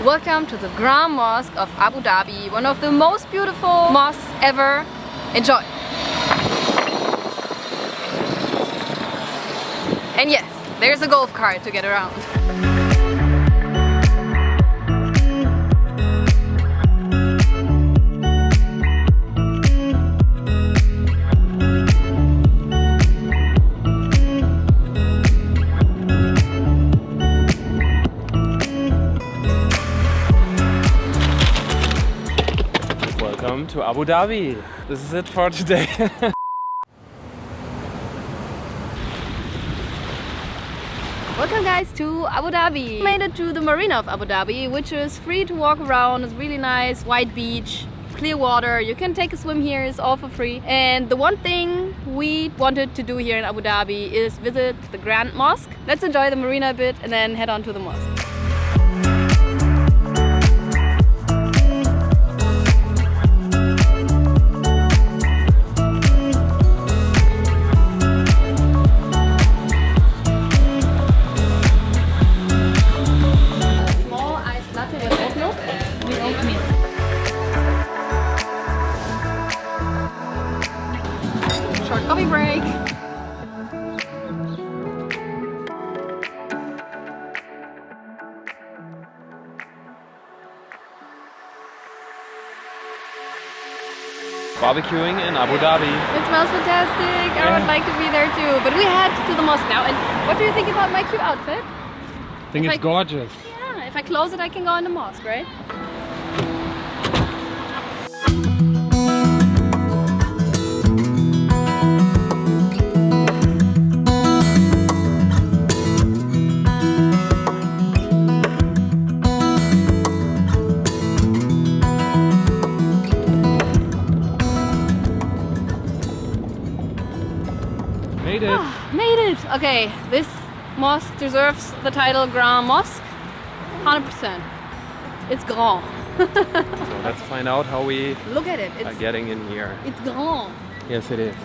Welcome to the Grand Mosque of Abu Dhabi, one of the most beautiful mosques ever. Enjoy! And yes, there's a golf cart to get around. Welcome to Abu Dhabi. This is it for today. Welcome guys to Abu Dhabi. We made it to the marina of Abu Dhabi, which is free to walk around. It's really nice, white beach, clear water. You can take a swim here, it's all for free. And the one thing we wanted to do here in Abu Dhabi is visit the Grand Mosque. Let's enjoy the marina a bit and then head on to the mosque. Coffee break. Barbecuing in Abu Dhabi. It smells fantastic. I would like to be there too. But we head to the mosque now. And what do you think about my cute outfit? I think it's gorgeous. Yeah, if I close it, I can go in the mosque, right? Made it. Oh, made it. Okay, this mosque deserves the title Grand Mosque. 100%. It's grand. So let's find out how we Look at it. are getting in here. It's grand. Yes, it is.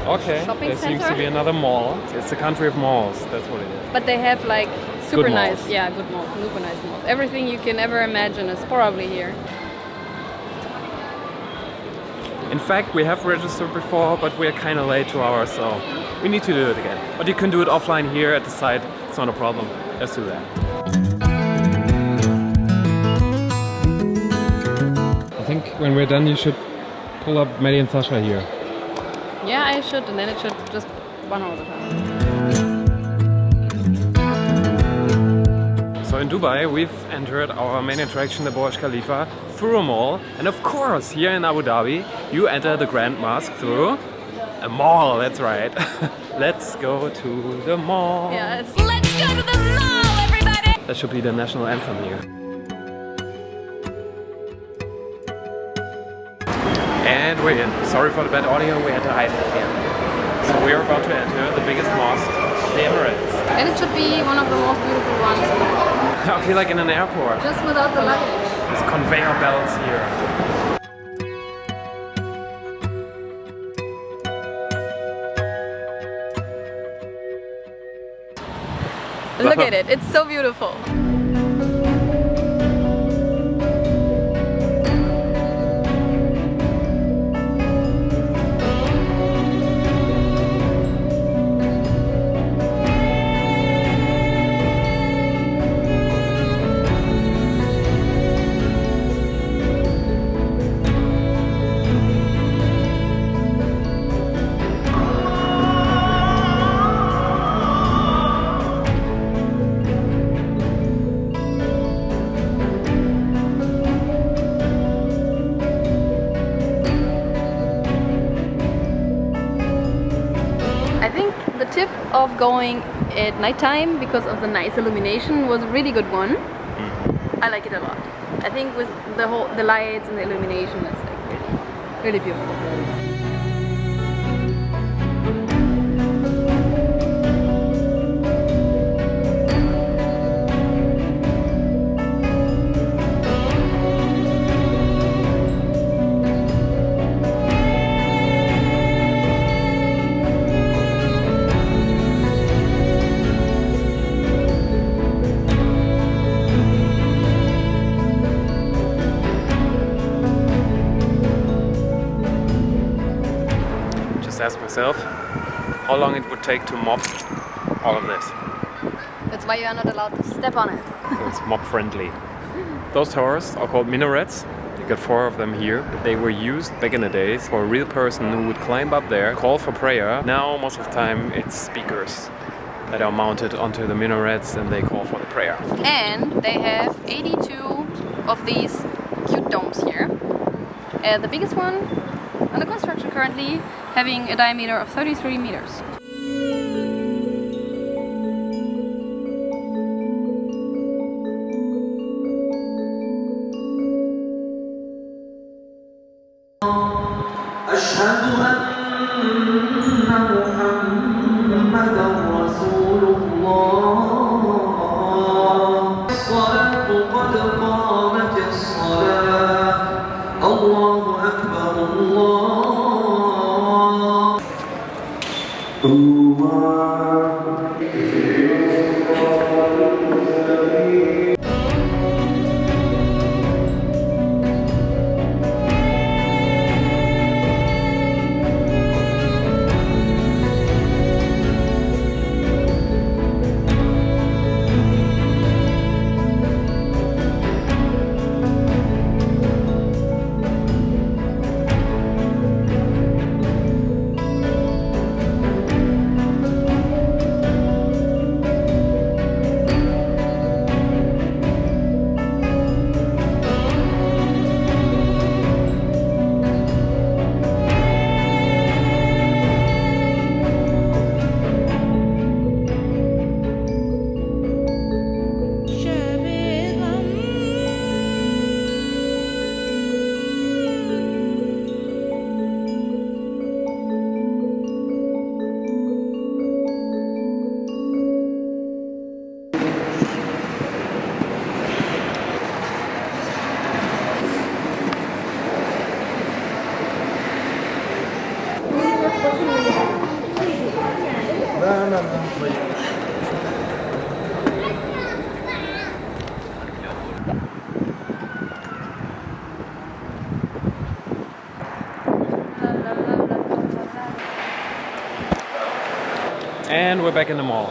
Okay, Shopping there seems to center. be another mall. It's the country of malls, that's what it is. But they have like super Good nice, malls. yeah, good malls, super nice malls. Everything you can ever imagine is probably here. In fact, we have registered before, but we're kind of late 2 hours, so we need to do it again. But you can do it offline here at the site, it's not a problem. Let's do that. I think when we're done, you should pull up Maddy and Sascha here. Yeah, I should, and then it should just run all the time. So in Dubai, we've entered our main attraction, the Burj Khalifa, through a mall. And of course, here in Abu Dhabi, you enter the Grand Mosque through a mall, that's right. Let's go to the mall. Yes. Let's go to the mall, everybody! That should be the national anthem here. And we're in. Sorry for the bad audio, we had to hide it again. So we are about to enter the biggest mosque of the Emirates. And it should be one of the most beautiful ones in the world. I feel like in an airport. Just without the luggage. There's conveyor belts here. Look at it, it's so beautiful. I think the tip of going at nighttime because of the nice illumination was a really good one. I like it a lot. I think with the lights and the illumination, it's like really beautiful. just asked myself how long it would take to mop all of this. That's why you are not allowed to step on it. It's mop friendly. Those towers are called minarets. You got 4 of them here. They were used back in the days for a real person who would climb up there, call for prayer. Now most of the time it's speakers that are mounted onto the minarets and they call for the prayer. And they have 82 of these cute domes here. The biggest one under construction currently, having a diameter of 33 meters. أشهد أن محمدًا رسول الله الصلاة قد قامت الصلاة الله أكبر And we're back in the mall.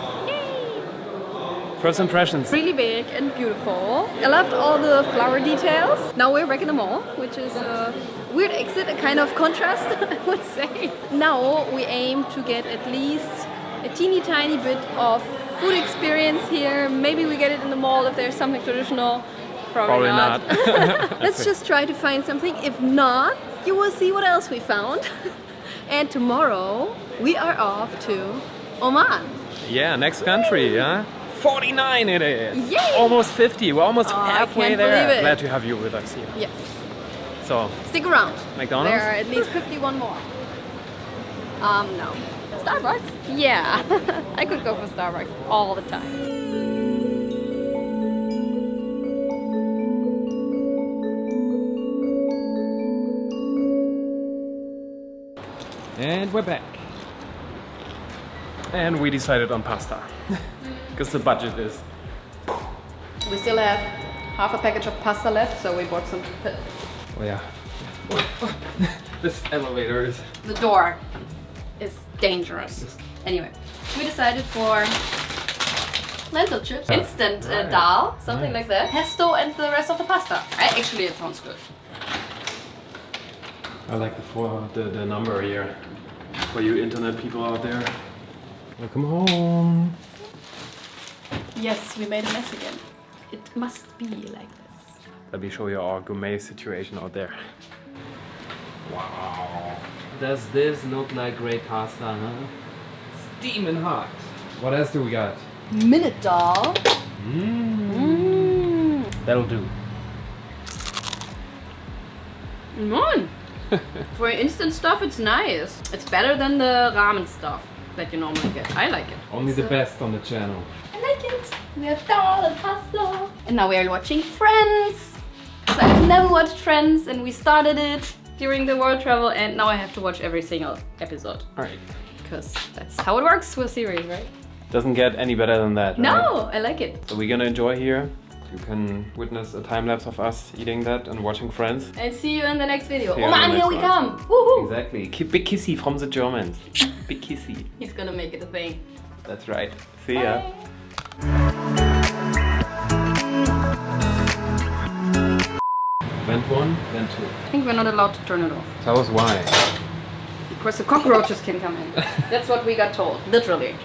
First impressions. Really big and beautiful. I loved all the flower details. Now we're back in the mall, which is a weird exit, a kind of contrast, I would say. Now we aim to get at least a teeny tiny bit of food experience here. Maybe we get it in the mall if there's something traditional. Probably not. Let's just try to find something. If not, you will see what else we found. And tomorrow we are off to Oman. Yeah, next country, yeah? 49 it is! Yay! Almost 50, we're almost halfway I can't there. believe it. Glad to have you with us here. Yes. So, Stick around. McDonald's? There are at least 51 more. No. Starbucks? Yeah. I could go for Starbucks all the time. And we're back. And we decided on pasta. Because the budget is... We still have half a package of pasta left, so we bought some. Oh yeah. This elevator is... The door is dangerous. Anyway, we decided for lentil chips, instant dal, something like that, pesto and the rest of the pasta. Actually, it sounds good. I like the number here. For you internet people out there. Welcome home. Yes, we made a mess again. It must be like this. Let me show you our gourmet situation out there. Wow. Does this look like great pasta, huh? Steaming hot. What else do we got? Minute dal. That'll do. For instant stuff, it's nice. It's better than the ramen stuff that you normally get. I like it. Only the best on the channel. I like it. We have dal and pasta. And now we are watching Friends. Because I've never watched Friends and we started it during the world travel and now I have to watch every single episode. Alright. Because that's how it works with series, right? Doesn't get any better than that, right? No, I like it. So we're gonna enjoy here You can witness a time lapse of us eating that and watching Friends. And see you in the next video. See you Oh on the man, here next we one. come! Woohoo! Exactly. Big kissy from the Germans. Big kissy. He's gonna make it a thing. That's right. See ya. Vent 1, vent 2. I think we're not allowed to turn it off. Tell us why. Because the cockroaches can come in. That's what we got told, literally.